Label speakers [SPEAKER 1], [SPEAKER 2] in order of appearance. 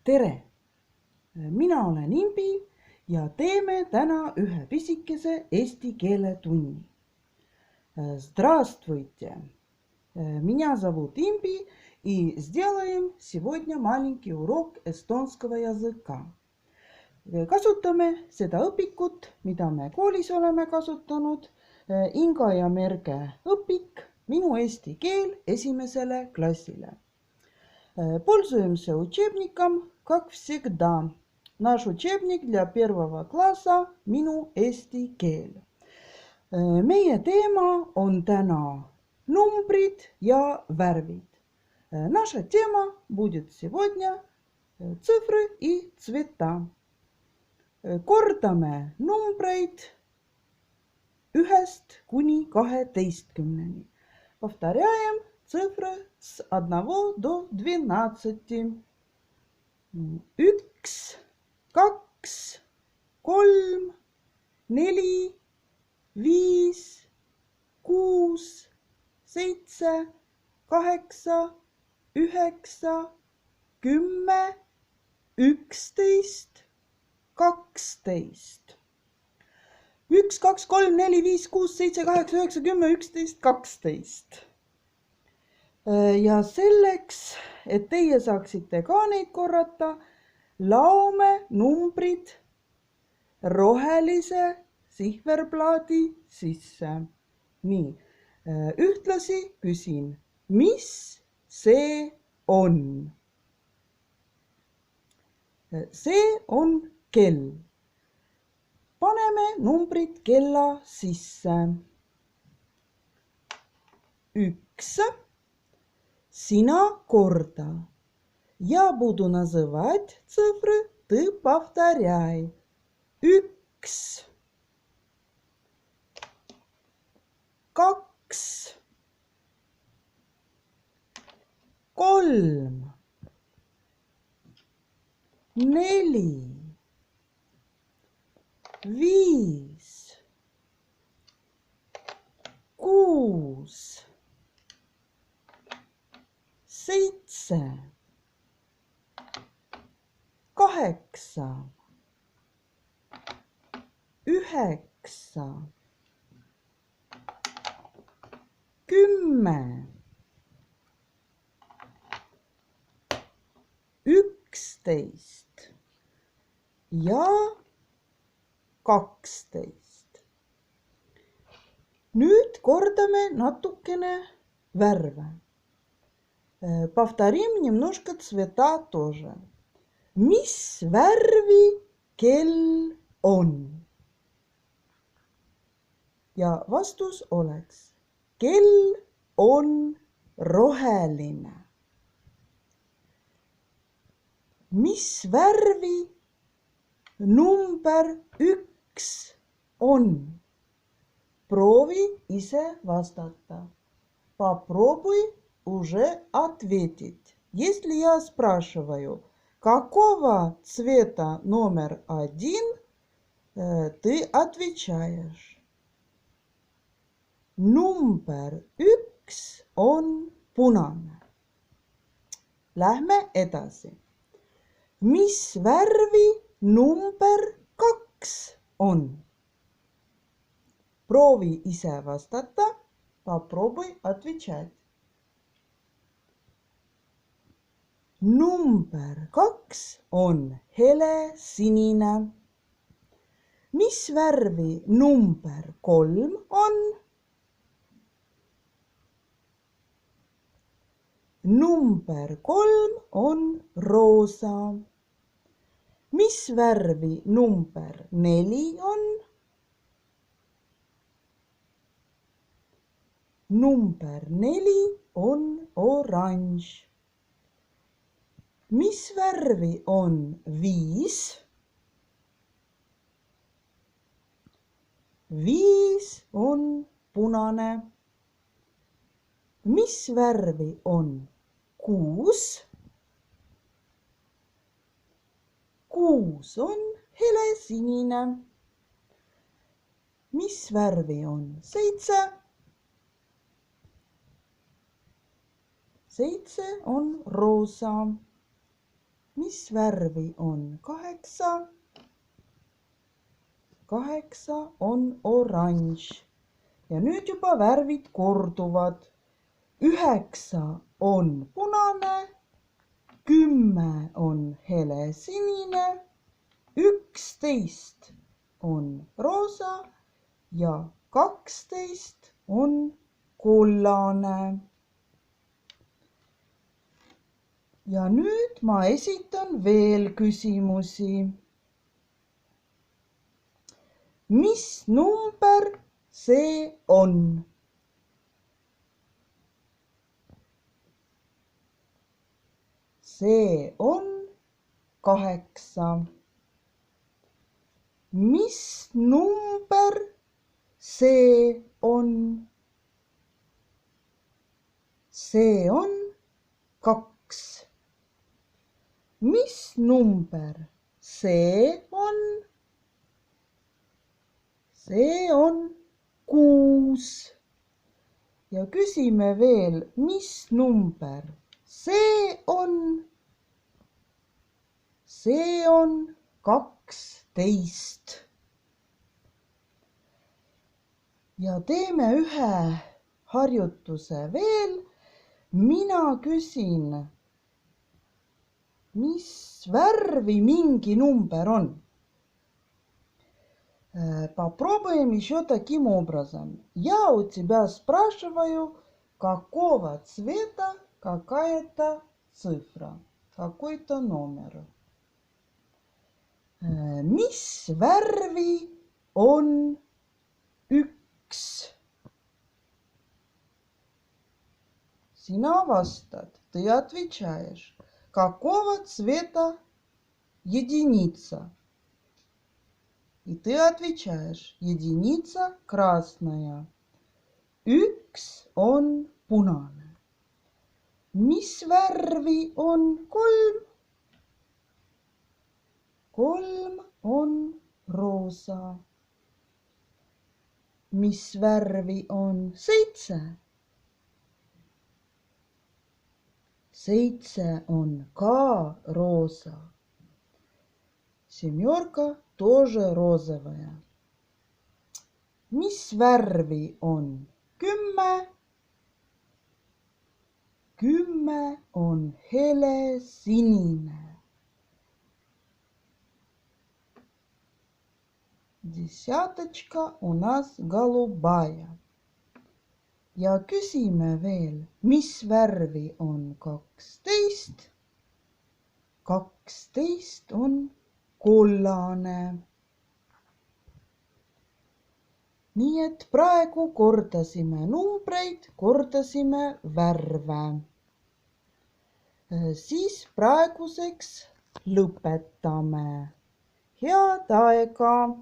[SPEAKER 1] Tere! Mina olen Imbi ja teeme täna ühe pisikese eesti keele tunni. Здравствуйте! Меня зовут Имби, и сделаем сегодня маленький урок эстонского языка. Kasutame seda õpikut, mida me koolis oleme kasutanud, Inga ja Merge õpik Minu eesti keel esimesele klassile. Пользуемся учебником, как всегда. Наш учебник для первого класса Minu eesti keel. Meie teema on täna numbrid ja värvid. Наша тема будет сегодня цифры и цвета. Kordame numbreid 1 kuni 12. Повторяем цифры с 1 до 12. 1, 2, 3, 4, 5, 6, 7, 8, 9, 10, 11, 12. 1, 2, 3, 4, 5, 6, 7, 8, 9, 10, 11, 12. Ja selleks, et teie saaksite ka neid korrata, laome numbrid rohelise sihverplaadi sisse. Nii, ühtlasi küsin, mis see on? See on kell. Paneme numbrid kella sisse. 1. Сина корда. Я буду называть цифры, ты повторяй. 1, 2, 3, 4, 5, 6, 7, 8, 9, 10, 11 ja 12. Nüüd kordame natukene värve. Повторим немножко цвета тоже. Mis värvi kell on? Ja vastus oleks, kell on roheline. Mis värvi number 1 on? Proovi ise vastata. Попробуй уже ответить. Если я спрашиваю, какого цвета номер 1, ты отвечаешь. Number 1 on punane. Lähme edasi. Mis värvi number 2 on? Proovi ise vastata. Попробуй отвечать. Number 2 on helesinine. Mis värvi number 3 on? Number 3 on roosa. Mis värvi number 4 on? Number 4 on oranž. Mis värvi on 5? 5 on punane. Mis värvi on 6? 6 on helesinine. Mis värvi on 7? 7 on roosa. Mis värvi on 8? 8 on oranž. Ja nüüd juba värvid korduvad. 9 on punane, 10 on helesinine, 11 on roosa ja 12 on kollane. Ja nüüd ma esitan veel küsimusi. Mis number see on? See on 8. Mis number see on? See on 2. Mis number see on? See on 6. Ja küsime veel, mis number see on? See on 12. Ja teeme ühe harjutuse veel. Mina küsin, mis värvi mingi number on? Попробуем еще таким образом. Я у тебя спрашиваю, какого цвета какая-то цифра, какой-то номер. Mis värvi on 1? Sina vastad, ты отвечаешь. Какого цвета единица? И ты отвечаешь. Единица красная. 1 on punane. Mis värvi on 3? 3 on roosa. Mis värvi on 7? 7 on ka roosa. Семерка тоже розовая. Mis värvi on 10? 10 on helesinine. Десяточка у нас голубая. Ja küsime veel, mis värvi on 12? 12 on kollane. Nii et praegu kordasime numbreid, kordasime värve. Siis praeguseks lõpetame. Head aega!